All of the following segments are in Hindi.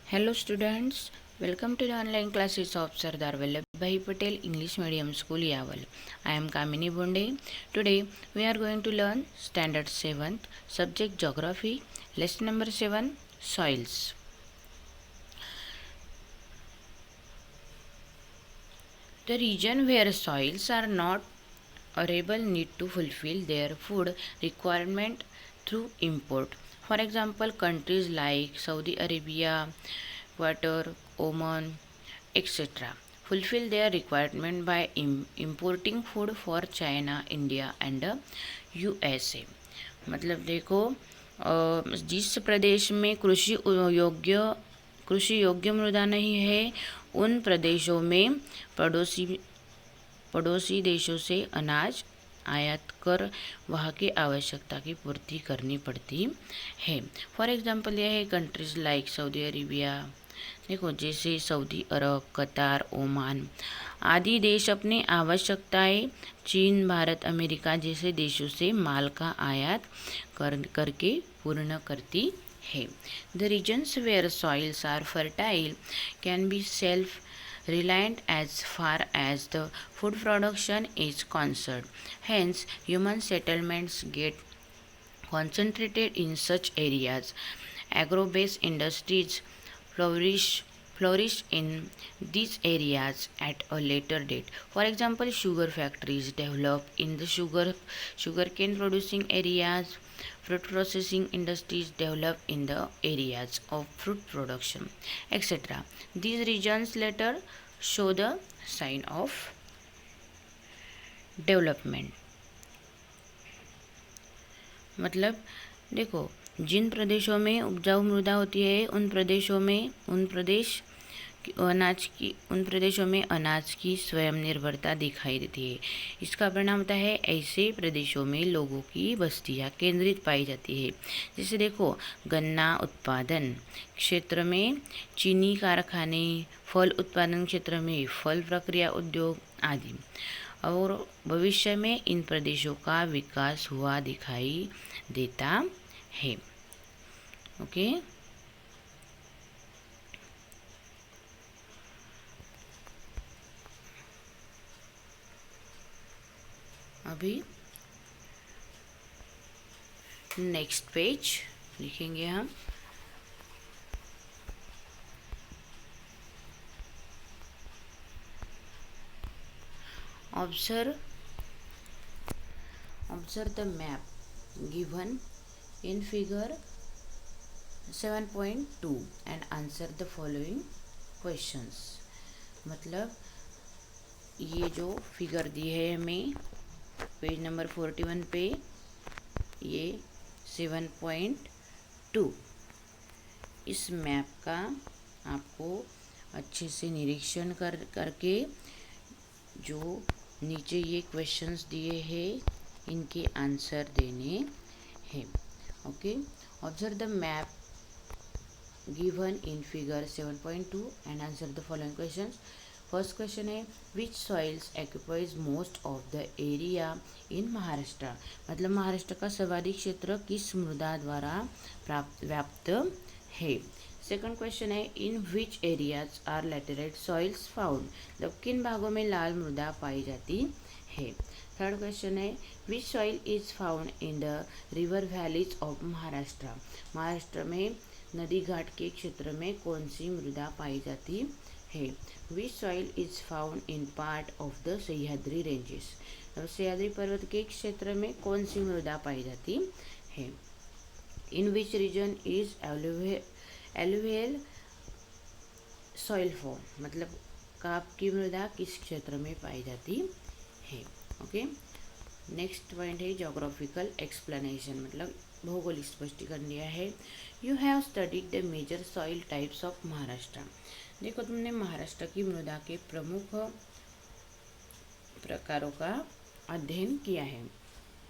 Hello students, welcome to the online classes of Sardar Vallabhbhai Patel English Medium School Yaval. I am Kamini Bonde. Today we are going to learn Standard 7th, Subject Geography, Lesson number 7, Soils. The region where soils are not arable need to fulfill their food requirement through import. For example, countries like Saudi Arabia, Qatar, Oman, etc. fulfill their requirement by importing food for China, India and USA. मतलब देखो जिस प्रदेश में कृषि योग्य मृदा नहीं है उन प्रदेशों में पड़ोसी देशों से अनाज आयात कर वहाँ की आवश्यकता की पूर्ति करनी पड़ती है। फॉर एग्जांपल यह है कंट्रीज लाइक सऊदी अरेबिया, देखो जैसे सऊदी अरब, कतार, ओमान आदि देश अपनी आवश्यकताएं चीन, भारत, अमेरिका जैसे देशों से माल का आयात करके पूर्ण करती है। The reasons where soils are fertile can be self reliant as far as the food production is concerned. Hence, human settlements get concentrated in such areas. Agro-based industries flourish in these areas at a later date. For example, sugar factories develop in the sugarcane producing areas. Fruit processing industries develop in the areas of fruit production, etc. These regions later show the sign of development. मतलब देखो जिन प्रदेशों में उपजाऊ मृदा होती है उन प्रदेशों में अनाज की स्वयं निर्भरता दिखाई देती है। इसका परिणाम होता है ऐसे प्रदेशों में लोगों की बस्तियां केंद्रित पाई जाती है। जैसे देखो गन्ना उत्पादन क्षेत्र में चीनी कारखाने, फल उत्पादन क्षेत्र में फल प्रक्रिया उद्योग आदि, और भविष्य में इन प्रदेशों का विकास हुआ दिखाई देता है। ओके अभी नेक्स्ट पेज लिखेंगे हम। Observe the map given in figure 7.2 and answer the following questions। मतलब ये जो फिगर दी है हमें पेज नंबर 41 पे, ये 7.2 इस मैप का आपको अच्छे से निरीक्षण करके जो नीचे ये क्वेश्चंस दिए हैं इनके आंसर देने हैं। Okay observe the map given in figure 7.2 and answer the following questions. First question है which soils occupies most of the area in Maharashtra. मतलब महाराष्ट्र का सर्वाधिक क्षेत्र किस मृदा द्वारा व्याप्त है। सेकंड क्वेश्चन है in which areas are laterite soils found. मतलब किन भागों में लाल मृदा पाई जाती है। थर्ड क्वेश्चन है विच soil is found in the river valleys of Maharashtra. Maharashtra में नदी घाट के क्षेत्र में कौन सी मृदा पाई जाती है। विच soil is found in part of the Sahyadri ranges. Sahyadri पर्वत के क्षेत्र में कौन सी मृदा पाई जाती है। In which region is alluvial soil form. मतलब काप की मृदा किस क्षेत्र में पाई जाती है। ओके नेक्स्ट पॉइंट है जोग्राफिकल एक्सप्लेनेशन। मतलब भौगोलिक स्पष्टीकरण दिया है। You have studied the major soil types of Maharashtra. देखो तुमने महाराष्ट्र की मृदा के प्रमुख प्रकारों का अध्ययन किया है।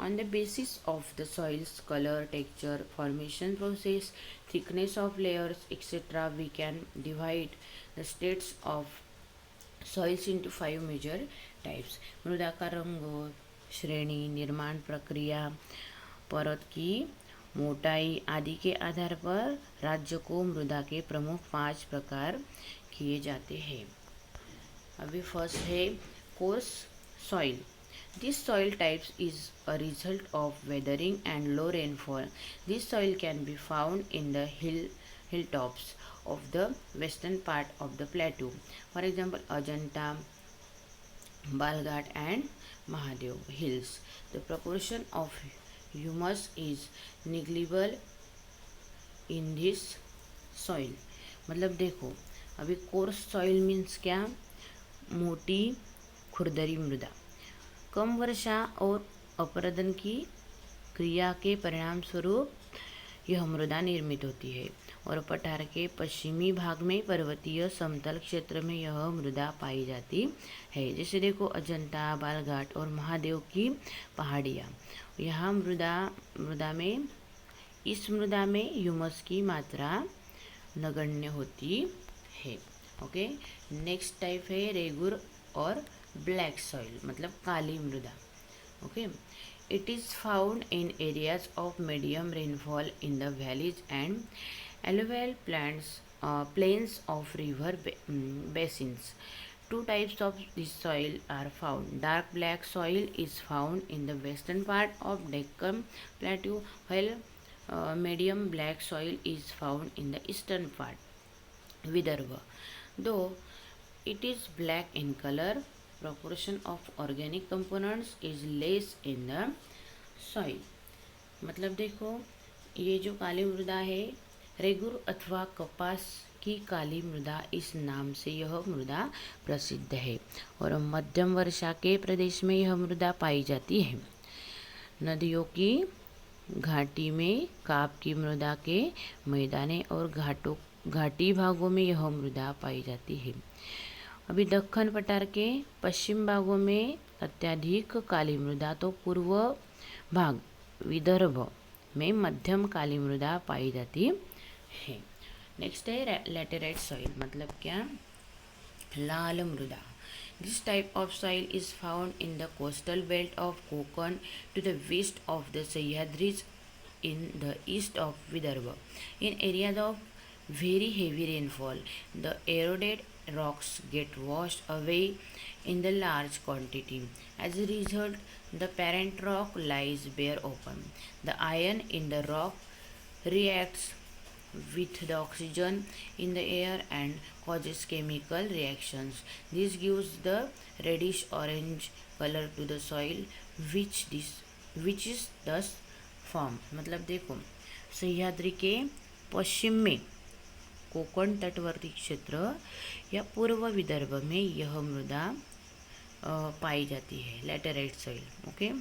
On the basis of the soil's color, texture, formation process, thickness of layers, etc., we can divide the states of soils into 5 major types। मृदा का रंग, श्रेणी, निर्माण प्रक्रिया, परत की मोटाई आदि के आधार पर राज्य को मृदा के प्रमुख 5 प्रकार किए जाते हैं। अभी फर्स्ट है course soil. This soil types is a result of weathering and low rainfall. This soil can be found in the hilltops of the western part of the plateau. For example, Ajanta, Balghat and Mahadev hills. The proportion of humus is negligible in this soil. मतलब देखो, अभी कोर्स सॉइल मीन्स क्या, मोटी खुरदरी मृदा, कम वर्षा और अपरदन की क्रिया के परिणाम स्वरूप यह मृदा निर्मित होती है और पठार के पश्चिमी भाग में पर्वतीय समतल क्षेत्र में यह मृदा पाई जाती है। जैसे देखो अजंता, बालघाट और महादेव की पहाड़ियाँ। यहाँ इस मृदा में ह्यूमस की मात्रा नगण्य होती है। ओके, नेक्स्ट टाइप है रेगुर और ब्लैक सॉइल, मतलब काली मृदा। Okay, it is found in areas of medium rainfall in the valleys and alluvial plains of river basins. Two types of this soil are found. Dark black soil is found in the western part of Deccan Plateau, while medium black soil is found in the eastern part, Vidarbha. Though it is black in color, proportion of organic components is less in the soil. मतलब देखो, ये जो काली मृदा है, रेगुर अथवा कपास की काली मृदा, इस नाम से यह मृदा प्रसिद्ध है और मध्यम वर्षा के प्रदेश में यह मृदा पाई जाती है। नदियों की घाटी में काप की मृदा के मैदाने और घाटी भागों में यह मृदा पाई जाती है। अभी दक्कन पठार के पश्चिम भागों में अत्यधिक काली मृदा, तो पूर्व भाग विदर्भ में मध्यम काली मृदा पाई जाती है। नेक्स्ट है लैटेराइट सॉइल, मतलब क्या, लाल मृदा। This type of soil is found in the coastal belt of Konkan to the west of the Sahyadris in the east of Vidarbha. In areas of very heavy rainfall, the eroded rocks get washed away in the large quantity. As a result, the parent rock lies bare open. The iron in the rock reacts with the oxygen in the air and causes chemical reactions. This gives the reddish orange color to the soil, which is thus form. मतलब देखो, सह्याद्री के पश्चिम में कोकण तटवर्ती क्षेत्र या पूर्व विदर्भ में यह मृदा पाई जाती है, लैटेराइट सॉइल। ओके,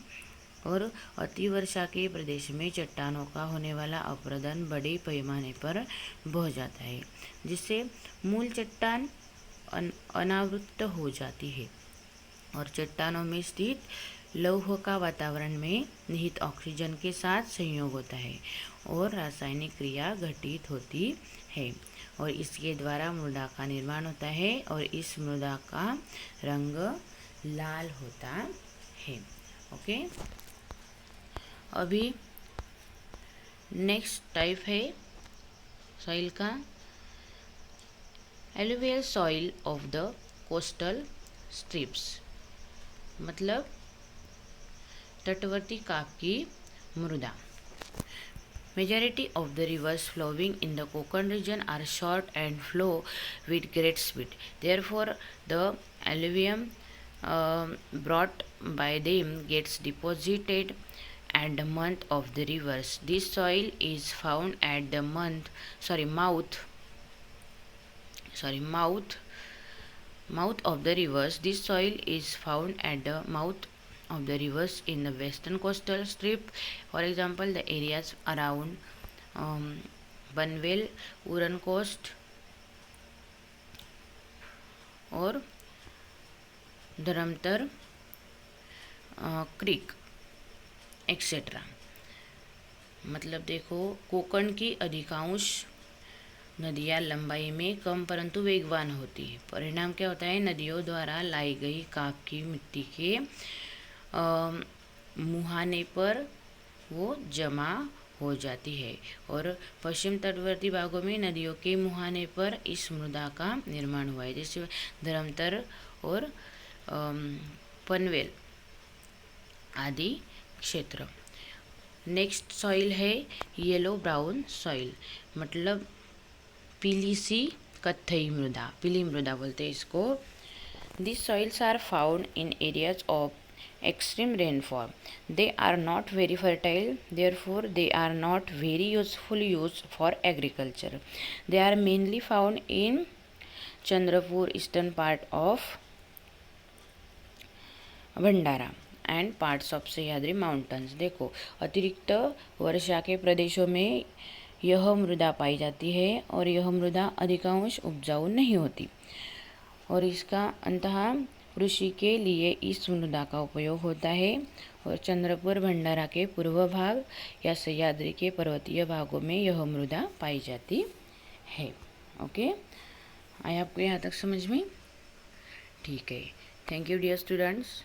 और अतिवर्षा के प्रदेश में चट्टानों का होने वाला अपरदन बड़े पैमाने पर बह जाता है, जिससे मूल चट्टान अनावृत हो जाती है और चट्टानों में स्थित लौह का वातावरण में निहित ऑक्सीजन के साथ संयोग होता है और रासायनिक क्रिया घटित होती है और इसके द्वारा मृदा का निर्माण होता है और इस मृदा का रंग लाल होता है। ओके, अभी नेक्स्ट टाइप है सॉइल का alluvial soil of the coastal strips, मतलब तटवर्ती काप की मृदा। Majority of the rivers flowing in the Konkan region are short and flow with great speed. Therefore, the alluvium brought by them gets deposited at the mouth of the rivers. This soil is found at the mouth of the rivers. This soil is found at the mouth of the rivers in the western coastal strip. For example, the areas around Banwell, Uran Coast और धर्मतर क्रीक एक्सेट्रा। मतलब देखो, कोकण की अधिकांश नदियाँ लंबाई में कम परंतु वेगवान होती है। परिणाम क्या होता है, नदियों द्वारा लाई गई काप की मिट्टी के मुहाने पर वो जमा हो जाती है और पश्चिम तटवर्ती भागों में नदियों के मुहाने पर इस मृदा का निर्माण हुआ है, जैसे धर्मतर और पनवेल आदि क्षेत्र। नेक्स्ट सॉइल है येलो ब्राउन सॉइल, मतलब पीली सी कत्थई मृदा, पीली मृदा बोलते हैं इसको। This soils are found in areas of extreme rainfall. They are not very fertile, therefore they are not very useful use for agriculture. They are mainly found in Chandrapur, eastern part of Bhandara and parts of Sahyadri mountains. देखो, अतिरिक्त वर्षा के प्रदेशों में यह मृदा पाई जाती है और यह मृदा अधिकांश उपजाऊ नहीं होती और इसका अंततः कृषि के लिए इस मृदा का उपयोग होता है और चंद्रपुर भंडारा के पूर्व भाग या सह्याद्री के पर्वतीय भागों में यह मृदा पाई जाती है। ओके, आया आपको यहाँ तक समझ में? ठीक है, थैंक यू डियर स्टूडेंट्स।